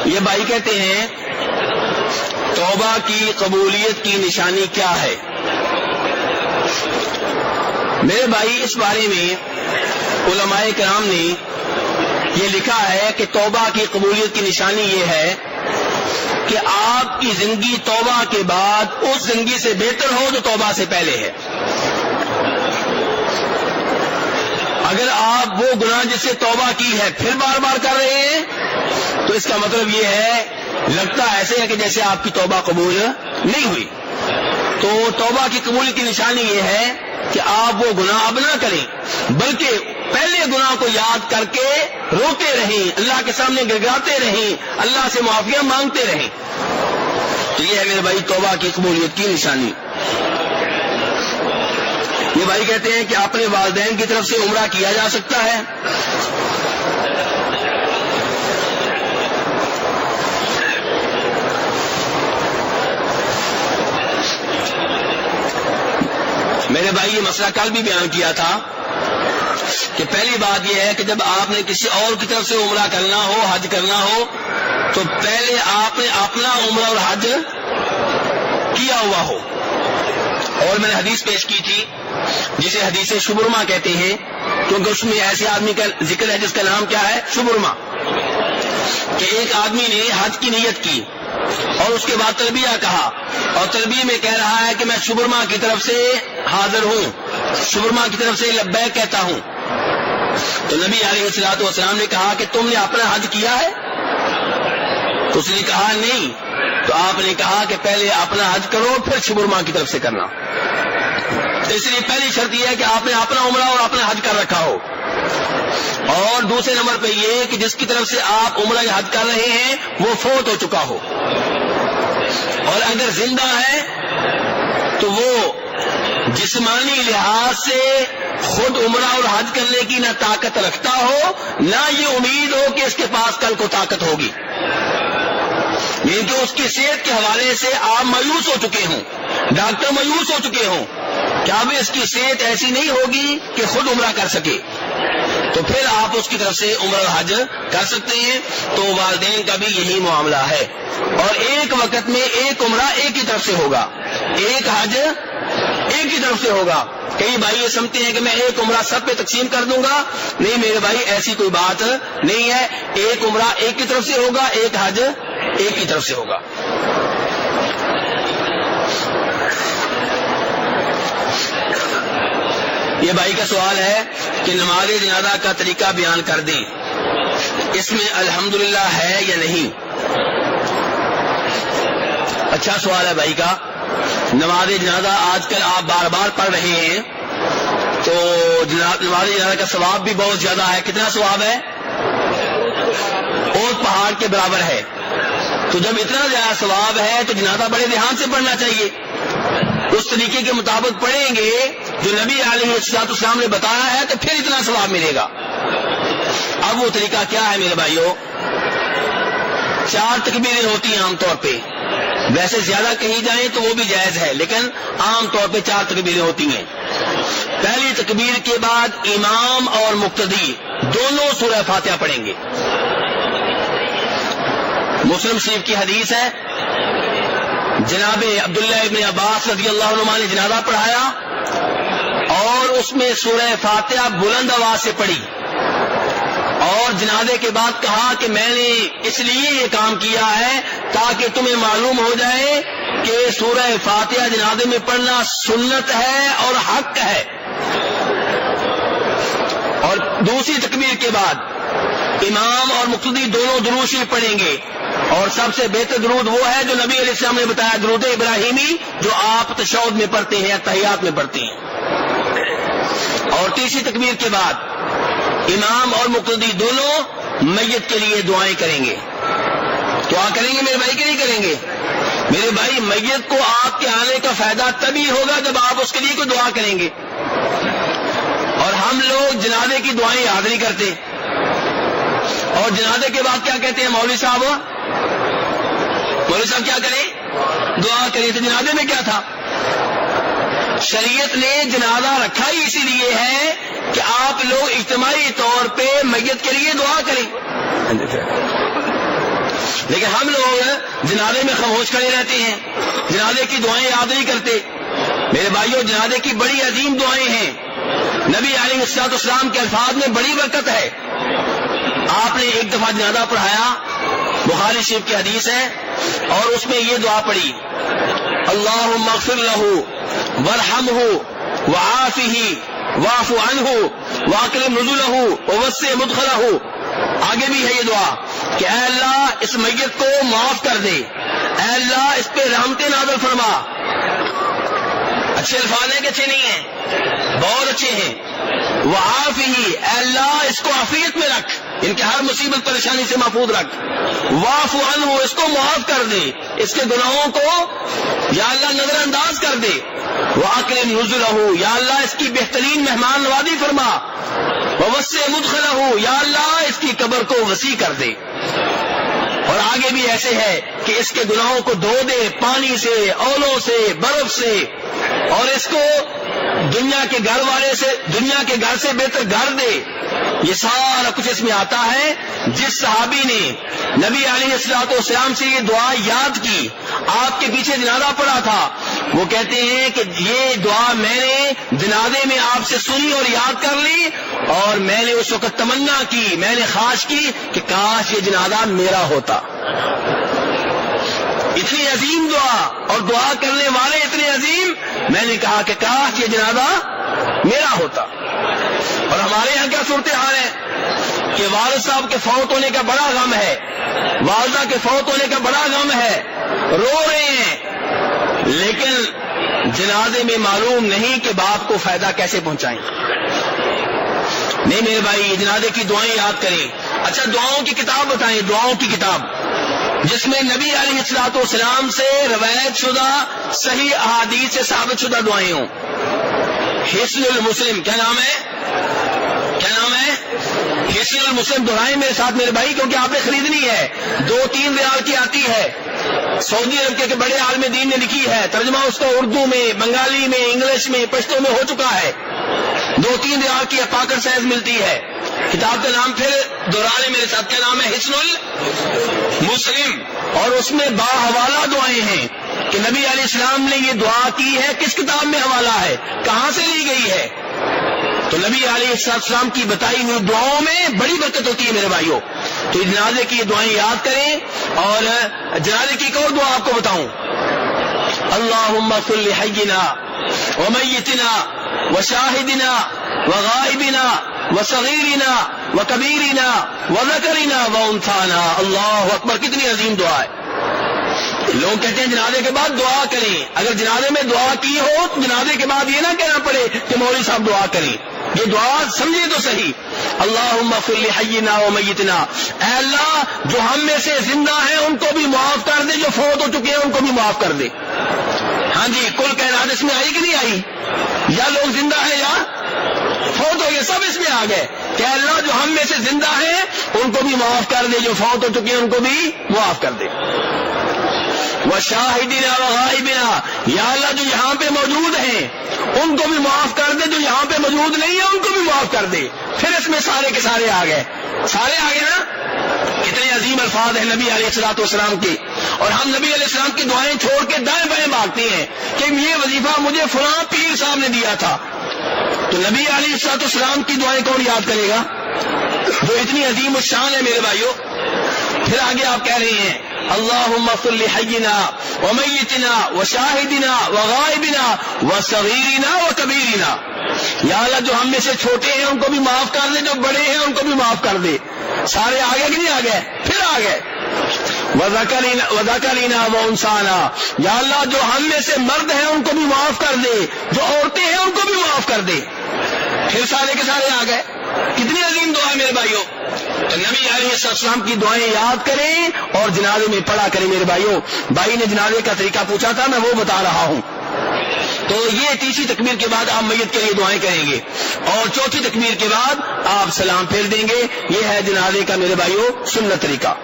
یہ بھائی کہتے ہیں توبہ کی قبولیت کی نشانی کیا ہے؟ میرے بھائی اس بارے میں علماء کرام نے یہ لکھا ہے کہ توبہ کی قبولیت کی نشانی یہ ہے کہ آپ کی زندگی توبہ کے بعد اس زندگی سے بہتر ہو جو توبہ سے پہلے ہے۔ اگر آپ وہ گناہ جس سے توبہ کی ہے پھر بار بار کر رہے ہیں تو اس کا مطلب یہ ہے لگتا ایسے ہے کہ جیسے آپ کی توبہ قبول نہیں ہوئی۔ تو توبہ کی قبولیت کی نشانی یہ ہے کہ آپ وہ گناہ اب نہ کریں بلکہ پہلے گناہ کو یاد کر کے روتے رہیں، اللہ کے سامنے گڑگڑاتے رہیں، اللہ سے معافیاں مانگتے رہیں۔ تو یہ ہے میرے بھائی توبہ کی قبولیت کی نشانی۔ یہ بھائی کہتے ہیں کہ اپنے والدین کی طرف سے عمرہ کیا جا سکتا ہے؟ میرے بھائی یہ مسئلہ کل بھی بیان کیا تھا کہ پہلی بات یہ ہے کہ جب آپ نے کسی اور کی طرف سے عمرہ کرنا ہو، حج کرنا ہو، تو پہلے آپ نے اپنا عمرہ اور حج کیا ہوا ہو۔ اور میں نے حدیث پیش کی تھی جسے حدیث شبرما کہتے ہیں، کیونکہ اس میں ایسے آدمی کا ذکر ہے جس کا نام کیا ہے؟ شبرما، کہ ایک آدمی نے حج کی نیت کی اور اس کے بعد تلبیہ کہا اور تلبیہ میں کہہ رہا ہے کہ میں شبرما کی طرف سے حاضر ہوں، شبرما کی طرف سے لبیک کہتا ہوں۔ تو نبی علیہ الصلوۃ والسلام نے کہا کہ تم نے اپنا حج کیا ہے؟ تو اس نے کہا نہیں۔ تو آپ نے کہا کہ پہلے اپنا حج کرو پھر شبرما کی طرف سے کرنا۔ اس لیے پہلی شرط یہ ہے کہ آپ نے اپنا عمرہ اور اپنا حج کر رکھا ہو، اور دوسرے نمبر پہ یہ کہ جس کی طرف سے آپ عمرہ یا حج کر رہے ہیں وہ فوت ہو چکا ہو، اور اگر زندہ ہے تو وہ جسمانی لحاظ سے خود عمرہ اور حج کرنے کی نہ طاقت رکھتا ہو نہ یہ امید ہو کہ اس کے پاس کل کو طاقت ہوگی، یعنی کہ اس کی صحت کے حوالے سے آپ مایوس ہو چکے ہوں، ڈاکٹر مایوس ہو چکے ہوں کہ اب اس کی صحت ایسی نہیں ہوگی کہ خود عمرہ کر سکے، تو پھر آپ اس کی طرف سے عمرہ اور حج کر سکتے ہیں۔ تو والدین کا بھی یہی معاملہ ہے، اور ایک وقت میں ایک عمرہ ایک ہی طرف سے ہوگا، ایک حج ایک ہی طرف سے ہوگا۔ کئی بھائی یہ سمجھتے ہیں کہ میں ایک عمرہ سب پہ تقسیم کر دوں گا، نہیں میرے بھائی ایسی کوئی بات نہیں ہے، ایک عمرہ ایک کی طرف سے ہوگا، ایک حج ایک کی طرف سے ہوگا۔ یہ بھائی کا سوال ہے کہ نماز جنازہ کا طریقہ بیان کر دیں، اس میں الحمدللہ ہے یا نہیں؟ اچھا سوال ہے بھائی کا۔ نماز جنازہ آج کل آپ بار بار پڑھ رہے ہیں تو نماز جنازہ کا ثواب بھی بہت زیادہ ہے۔ کتنا ثواب ہے؟ اور پہاڑ کے برابر ہے۔ تو جب اتنا زیادہ ثواب ہے تو جنازہ بڑے دھیان سے پڑھنا چاہیے، اس طریقے کے مطابق پڑھیں گے جو نبی علیہ السلام نے بتایا ہے تو پھر اتنا ثواب ملے گا۔ اب وہ طریقہ کیا ہے میرے بھائیوں؟ 4 تکبیریں ہوتی ہیں عام طور پہ، ویسے زیادہ کہیں جائیں تو وہ بھی جائز ہے، لیکن عام طور پہ 4 تکبیریں ہوتی ہیں۔ پہلی تکبیر کے بعد امام اور مقتدی دونوں سورہ فاتحہ پڑھیں گے۔ مسلم شریف کی حدیث ہے، جناب عبداللہ ابن عباس رضی اللہ عنہما نے جنازہ پڑھایا اور اس میں سورہ فاتحہ بلند آواز سے پڑھی، اور جنازے کے بعد کہا کہ میں نے اس لیے یہ کام کیا ہے تاکہ تمہیں معلوم ہو جائے کہ سورہ فاتحہ جنازے میں پڑھنا سنت ہے اور حق ہے۔ اور دوسری تکبیر کے بعد امام اور مقتدی دونوں درود شریف پڑھیں گے، اور سب سے بہتر درود وہ ہے جو نبی علیہ السلام نے بتایا، درود ابراہیمی، جو آپ تشہد میں پڑھتے ہیں، تحیات میں پڑھتے ہیں۔ اور تیسری تکبیر کے بعد امام اور مقتدی دونوں میت کے لیے دعائیں کریں گے۔ دعا کریں گے میرے بھائی کہ نہیں کریں گے؟ میرے بھائی میت کو آپ کے آنے کا فائدہ تبھی ہوگا جب آپ اس کے لیے کوئی دعا کریں گے، اور ہم لوگ جنازے کی دعائیں یاد نہیں کرتے، اور جنازے کے بعد کیا کہتے ہیں مولوی صاحب کیا کریں؟ دعا کریں۔ تو جنازے میں کیا تھا؟ شریعت نے جنازہ رکھا ہی اسی لیے ہے کہ آپ لوگ اجتماعی طور پہ میت کے لیے دعا کریں۔ لیکن ہم لوگ جنازے میں خاموش کھڑے رہتے ہیں، جنازے کی دعائیں یاد نہیں کرتے. میرے بھائیوں، جنازے کی بڑی عظیم دعائیں ہیں. نبی علیہ الصلوۃ والسلام کے الفاظ میں بڑی برکت ہے. آپ نے ایک دفعہ جنازہ پڑھایا، بخاری شریف کی حدیث ہے، اور اس میں یہ دعا پڑھی: اللہم اغفر لہ وارحمہ وعافہ واعف عنہ واکرم نزلہ ووسع مدخلہ. آگے بھی ہے یہ دعا کہ اے اللہ اس میت کو معاف کر دے، اے اللہ اس پہ رحمت نازل فرما. اچھے الفاظ ہیں کہ اچھے نہیں ہیں؟ بہت اچھے ہیں. وعافہ، اے اللہ اس کو عافیت میں رکھ، ان کے ہر مصیبت پریشانی سے محفوظ رکھ. واعف عنہ، اس کو معاف کر دے، اس کے گناہوں کو یا اللہ نظر انداز کر دے. واکرم نزلہ، یا اللہ اس کی بہترین مہمان نوازی فرما. ووسع مدخلہ، یا اللہ اس کی قبر کو وسیع کر دے. اور آگے بھی ایسے ہے کہ اس کے گناہوں کو دھو دے پانی سے، اولوں سے، برف سے، اور اس کو دنیا کے گھر سے بہتر گھر دے. یہ سارا کچھ اس میں آتا ہے. جس صحابی نے نبی علیہ الصلوۃ والسلام سے یہ دعا یاد کی، آپ کے پیچھے جنازہ پڑا تھا، وہ کہتے ہیں کہ یہ دعا میں نے جنازے میں آپ سے سنی اور یاد کر لی، اور میں نے اس وقت تمنا کی، میں نے خواہش کی کہ کاش یہ جنازہ میرا ہوتا. اتنی عظیم دعا اور دعا کرنے والے اتنے عظیم، میں نے کہا کہ کاش یہ جنازہ میرا ہوتا. اور ہمارے یہاں کیا صورتحال ہے کہ والد صاحب کے فوت ہونے کا بڑا غم ہے، والدہ کے فوت ہونے کا بڑا غم ہے، رو رہے ہیں، لیکن جنازے میں معلوم نہیں کہ باپ کو فائدہ کیسے پہنچائیں. نہیں میرے بھائی، جنازے کی دعائیں یاد کریں. اچھا دعاؤں کی کتاب بتائیں، دعاؤں کی کتاب جس میں نبی علیہ الصلوۃ والسلام سے روایت شدہ صحیح احادیث سے ثابت شدہ دعائیں ہوں. حصن المسلم، کیا نام ہے؟ حصن المسلم دعائیں میرے ساتھ میرے بھائی، کیونکہ آپ نے خریدنی ہے. 2-3 ریال کی آتی ہے، سعودی عرب کے بڑے عالم دین نے لکھی ہے، ترجمہ اس کا اردو میں، بنگالی میں، انگلش میں، پشتو میں ہو چکا ہے. 2-3 ریال کی پاکر سائز ملتی ہے. کتاب کا نام پھر دوران میرے ساتھ، کیا نام ہے؟ حصن المسلم. اور اس میں باحوالہ دعائیں ہیں کہ نبی علیہ السلام نے یہ دعا کی ہے، کس کتاب میں حوالہ ہے، کہاں سے لی گئی ہے. تو نبی علیہ السلام کی بتائی ہوئی دعاؤں میں بڑی برکت ہوتی ہے میرے بھائیوں. تو جنازے کی یہ دعائیں یاد کریں. اور جنازے کی ایک اور دعا آپ کو بتاؤں: اللہم اغفر لحینا ومیتنا وشاہدنا وغائبنا وصغیرنا وکبیرنا وذکرنا وانثانا. اللہ اکبر، کتنی عظیم دعا ہے. لوگ کہتے ہیں جنازے کے بعد دعا کریں. اگر جنازے میں دعا کی ہو تو جنازے کے بعد یہ نہ کہنا پڑے کہ مولوی صاحب دعا کریں. یہ دعا سمجھے تو صحیح. اللہم اغفر لحینا ومیتنا، اے اللہ جو ہم میں سے زندہ ہیں ان کو بھی معاف کر دے، جو فوت ہو چکے ہیں ان کو بھی معاف کر دے. ہاں جی، کل کائنات اس میں آئی کہ نہیں آئی؟ یا لوگ زندہ ہیں یا فوت ہو گئے، سب اس میں آ گئے. کہ اللہ جو ہم میں سے زندہ ہیں ان کو بھی معاف کر دے، جو فوت ہو چکے ہیں ان کو بھی معاف کر دے. وشاہدنا وغائبنا، یا اللہ جو یہاں پہ موجود ہیں ان کو بھی معاف کر دے، جو یہاں پہ موجود نہیں ہیں ان کو بھی معاف کر دے. پھر اس میں سارے کے سارے آ گئے، سارے آ گئے نا. کتنے عظیم الفاظ ہیں نبی علیہ الصلوۃ والسلام کے. اور ہم نبی علیہ السلام کی دعائیں چھوڑ کے دائیں بائیں بھاگتے ہیں کہ یہ وظیفہ مجھے فلاں پیر صاحب نے دیا تھا. تو نبی علیہ الصلوۃ والسلام کی دعائیں کون یاد کرے گا جو اتنی عظیم الشان ہے میرے بھائیوں. پھر آگے آپ کہہ رہے ہیں اللہم اغفر لحینا ومیتنا وشاہدنا وغائبنا وصغیرنا وکبیرنا. یا اللہ جو ہم میں سے چھوٹے ہیں ان کو بھی معاف کر دے، جو بڑے ہیں ان کو بھی معاف کر دے. سارے آگے کہ نہیں آ گئے؟ پھر آ گئے وذکرنا وانثانا. یا اللہ جو ہم میں سے مرد ہیں ان کو بھی معاف کر دے، جو عورتیں ہیں ان کو بھی معاف کر دے. پھر سارے کے سارے آ گئے. کتنی عظیم دعا ہے میرے بھائیوں. تو نبی علیہ السلام کی دعائیں یاد کریں اور جنازے میں پڑھا کریں میرے بھائیوں. بھائی نے جنازے کا طریقہ پوچھا تھا، میں وہ بتا رہا ہوں. تو یہ تیسری تکبیر کے بعد آپ میت کے لیے دعائیں کریں گے، اور چوتھی تکبیر کے بعد آپ سلام پھیر دیں گے. یہ ہے جنازے کا میرے بھائیوں سنت طریقہ.